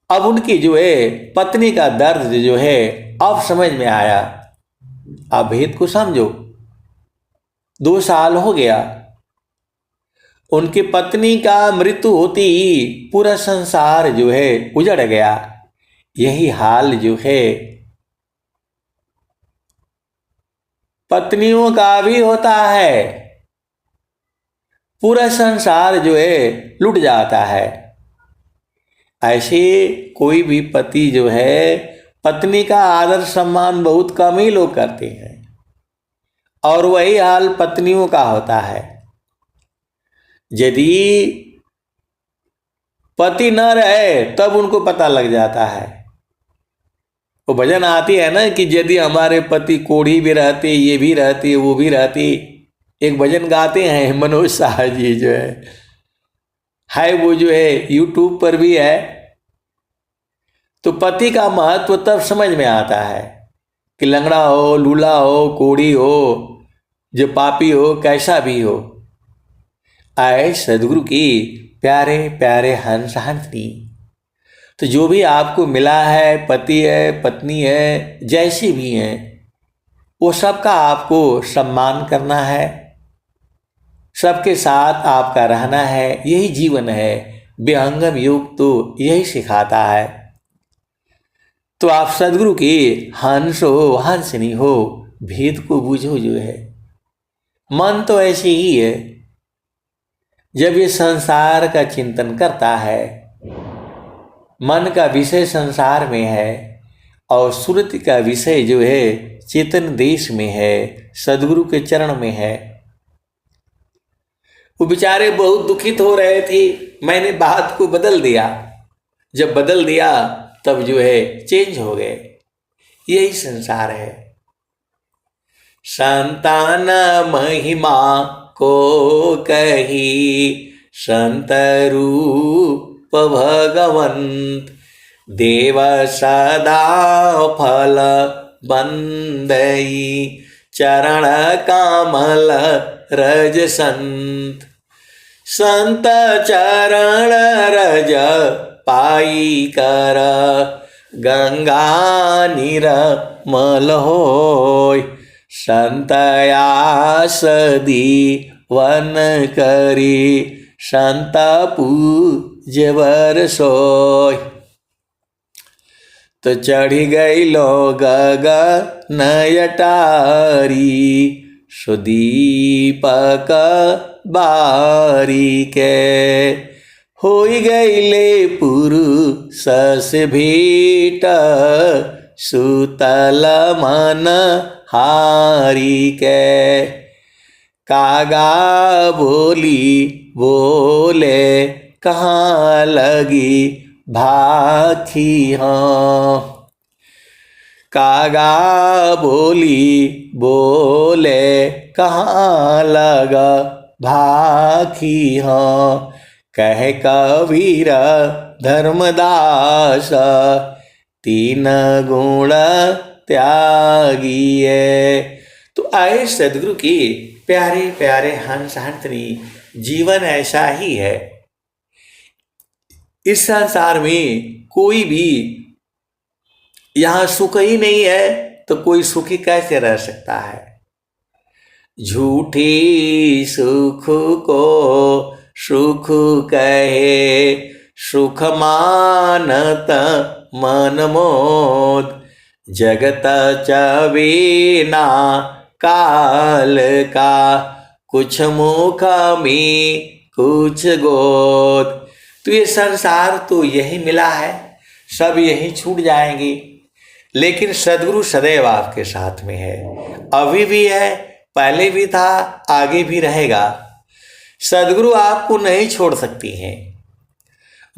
अब उनकी जो है पत्नी का दर्द जो है अब समझ में आया। आप भेद को समझो, 2 साल हो गया, उनकी पत्नी का मृत्यु होती ही पूरा संसार जो है उजड़ गया। यही हाल जो है पत्नियों का भी होता है, पूरा संसार जो है लुट जाता है। ऐसे कोई भी पति जो है पत्नी का आदर सम्मान बहुत कम ही लोग करते हैं, और वही हाल पत्नियों का होता है। यदि पति न रहे तब उनको पता लग जाता है। वो भजन आती है ना कि यदि हमारे पति कोढ़ी भी रहते, ये भी रहती, वो भी रहती। एक भजन गाते हैं मनोज शाह जी जो है वो जो है यूट्यूब पर भी है। तो पति का महत्व तब समझ में आता है कि लंगड़ा हो, लूला हो, कोढ़ी हो, जो पापी हो, कैसा भी हो, आए सदगुरु की प्यारे प्यारे हंस हंसनी। तो जो भी आपको मिला है, पति है, पत्नी है, जैसी भी हैं, वो सबका आपको सम्मान करना है, सबके साथ आपका रहना है। यही जीवन है। विहंगम योग तो यही सिखाता है। तो आप सदगुरु की हंस हो हंसनी हो, भेद को बूझो जो है। मन तो ऐसे ही है, जब ये संसार का चिंतन करता है, मन का विषय संसार में है और सुरति का विषय जो है चेतन देश में है, सदगुरु के चरण में है। वो बेचारे बहुत दुखित हो रहे थे, मैंने बात को बदल दिया। जब बदल दिया तब जो है चेंज हो गए। यही संसार है। संतान महिमा को कही, संत रूप भगवंत, देव सदा फल बंदई, चरण कमल रज संत। संत चरण रज पाई कर, गंगा निर्मल होय। संत आस दीवन करी, संत पूज्य वर सोय। तो चढ़ी गई लो गगन अटारी, सुदीपक बारी के, होई गईले पुरुष से भेंट, सुतल मन हारी के। कागा बोली बोले, कहाँ लगी भाखी हाँ। कागा बोली बोले, कहाँ लगा भाखी हाँ। कह कबीर धर्मदास, तीन गुण त्यागिए। तो आए सदगुरु की प्यारे प्यारे हंस हंसनी, जीवन ऐसा ही है। इस संसार में कोई भी यहाँ सुख ही नहीं है तो कोई सुखी कैसे रह सकता है। झूठी सुख को सुख कहे, सुख मानत मन मोद। जगत चबीना काल का, कुछ मुख में कुछ गोद। तो ये संसार तो यही मिला है, सब यही छूट जाएंगे। लेकिन सदगुरु सदैव आपके साथ में है, अभी भी है, पहले भी था, आगे भी रहेगा। सदगुरु आपको नहीं छोड़ सकती हैं।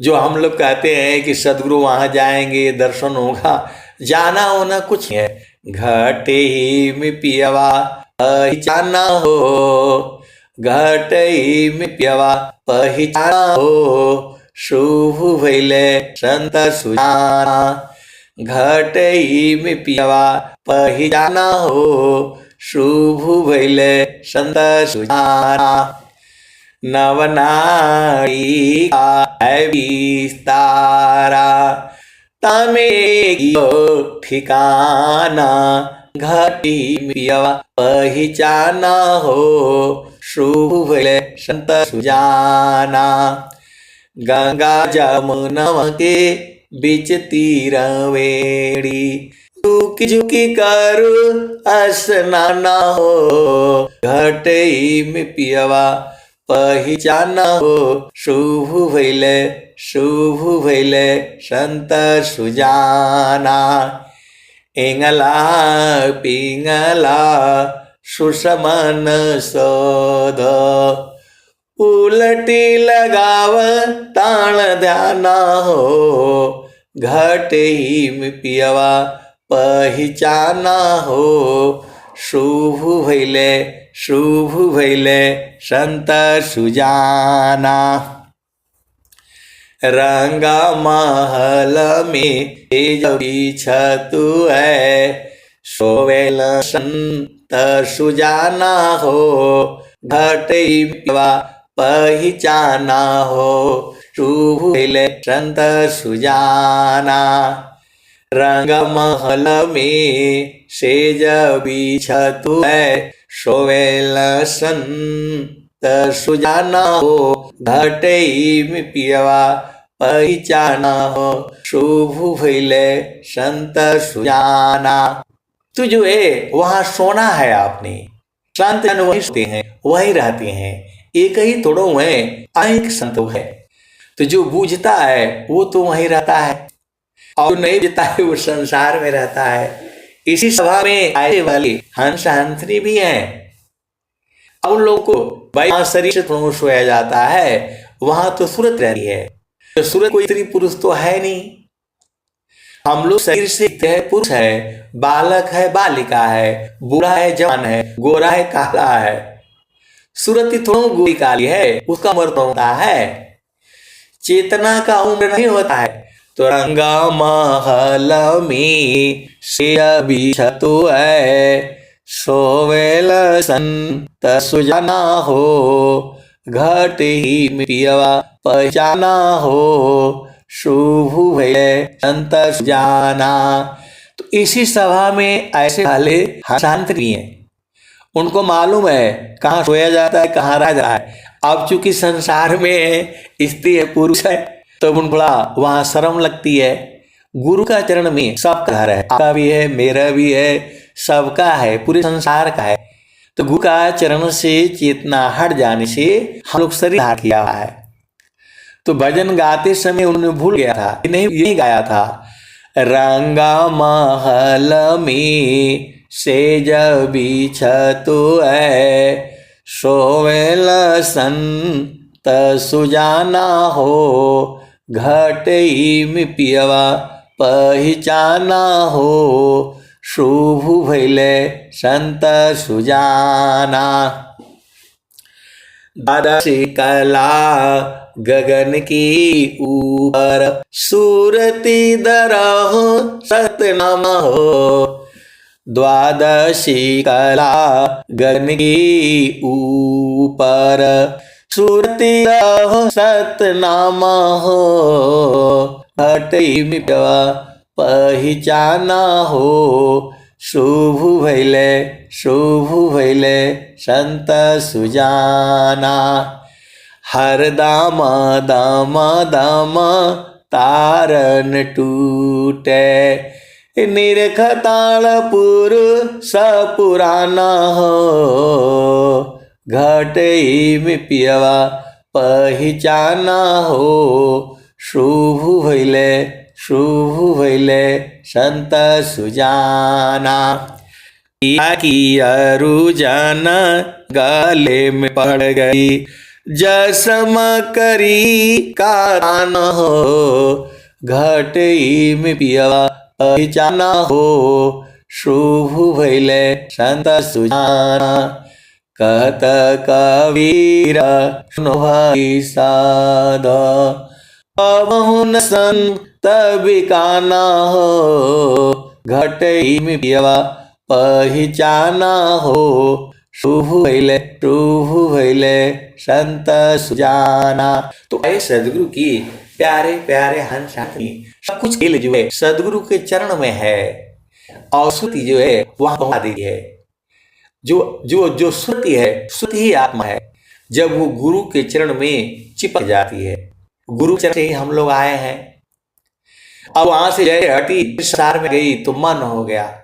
जो हम लोग कहते हैं कि सदगुरु वहाँ जाएंगे दर्शन होगा, जाना होना कुछ है। घटे ही में पियवा पहचाना हो, घटे ही में पियवा पहचाना हो। शुभ भैले संत सुजाना, घटई में पियवा पहचाना हो। शुभ भैले संत सुजाना, नवनाड़ी का है विस्तारा। तमे ठिकाना, घटी में पियवा पहचाना हो। शुभ भैले संत सुजाना, गंगा जमुना के बीच तीरवेड़ी। झुकी झुकी करू स्नाना हो, घटई में पियवा पहचाना हो। शुभ भैले संत सुजाना। इंगला पिंगला सुषमन सोध, उलटी लगाव ताण ध्याना हो। घटई में पियवा पहचाना हो। शुभ भैले संत सुजाना। रंगा महल में तेज बिछतु है, सोवेल संत सुजाना हो। घटई में पियवा पहचाना हो। शुभ भैले संत सुजाना। रंग महल में सेज बिछतु है, सोवेल संत सुजाना हो। घटई में पियवा पहचाना हो। शुभ भैले संत सुजाना। तो जो है वहाँ सोना है आपने, संत जन वही सोते हैं, वही रहते हैं। एक ही थोड़ो है, अनेक संत है। तो जो बूझता है वो तो वहीं रहता है, और नहीं बूझता है वो संसार में रहता है। इसी सभा में आए वाले हंस हंसनी भी हैं। अब उन लोगों को भाई वहां शरीर से थोड़ा सोया जाता है, वहां तो सूरत रहती है, तो सूरत कोई स्त्री पुरुष तो है नहीं। हम लोग शरीर से है, पुरुष है, बालक है, बालिका है, बूढ़ा है, जवान है, गोरा है, काला है। सूरत ही थोड़ा गोरी काली है, उसका उम्र तो होता है, चेतना का उम्र नहीं होता है। तो रंगा महल में से बिछतो है, सोवेल संत सुजाना हो, घट ही पियवा पहचाना हो, शुभ भय संत सुजाना। तो इसी सभा में ऐसे वाले शांत नहीं है, उनको मालूम है कहाँ सोया जाता है, कहाँ रह जाता है। अब चूंकि संसार में स्त्री है, पुरुष है, तो उनको बड़ा वहां शर्म लगती है। गुरु का चरण में सबका घर है, आपका भी है, मेरा भी है, सबका है, पूरे संसार का है। तो गुरु का चरण से चेतना हट जाने से हम लोग शरीर धारण किया है। तो भजन गाते समय उन्होंने भूल गया था, नहीं यही गाया था, रंगा महल में सेज बिछतो है, सोवेल संत सुजाना हो, घट में पियवा पहचाना हो, शुभ भैले संत सुजाना। द्वादशी कला गगन की ऊपर, सूरती दरहो सतनाम हो, द्वादशी कला गगन की ऊपर, सूरती दरहो सतनाम हो, घट में पियवा पहचाना हो, शुभ भैले संत सुजाना। हर दाम दाम दाम तारन टूटे, निरखताल पुरुष पुराना हो, घट में पियवा पहचाना हो, शुभ भैले संत सुजाना। की अरुजन गले में पड़ गई, जसम करी कान हो, घट में पियवा पहचाना हो, शुभ भैले संत सुजाना। कहत कबीर सुनो भाई साध, पवन संत बिकाना हो, घट में पियवा पहचाना हो, शुभ भैले संत सुजाना। तो ऐ सदगुरु की प्यारे प्यारे हंस सब कुछ खेल जो है सदगुरु के चरण में है, और श्रुति जो है वहां पहुंचा दी है। जो श्रुति है, श्रुति ही आत्मा है। जब वो गुरु के चरण में चिपक जाती है, गुरु चरण से ही हम लोग आए हैं। अब वहां से जय हटी संसार में गई तो मन हो गया,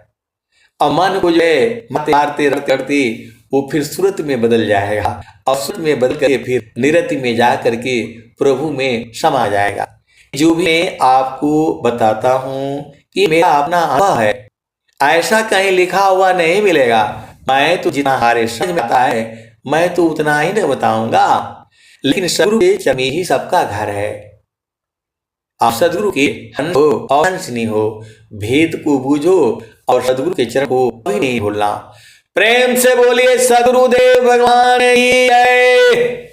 और मन को जो है मारते करते वो फिर सूरत में बदल जाएगा, और सूरत में बदल करके फिर निरति में जा करके प्रभु में समा जाएगा। जो भी मैं आपको बताता हूँ कि मेरा अपना अनुभव है, ऐसा कहीं लिखा हुआ नहीं मिलेगा। मैं तो जितना हमारे समझ में आता है मैं तो उतना ही नहीं बताऊंगा, लेकिन सदगुरु के चरण में ही सबका घर है। आप सदगुरु के हंस हो और हंस नहीं हो, भेद को बूझो और सदगुरु के चरण को कभी नहीं भूलना। प्रेम से बोलिए सदगुरुदेव भगवान की जय।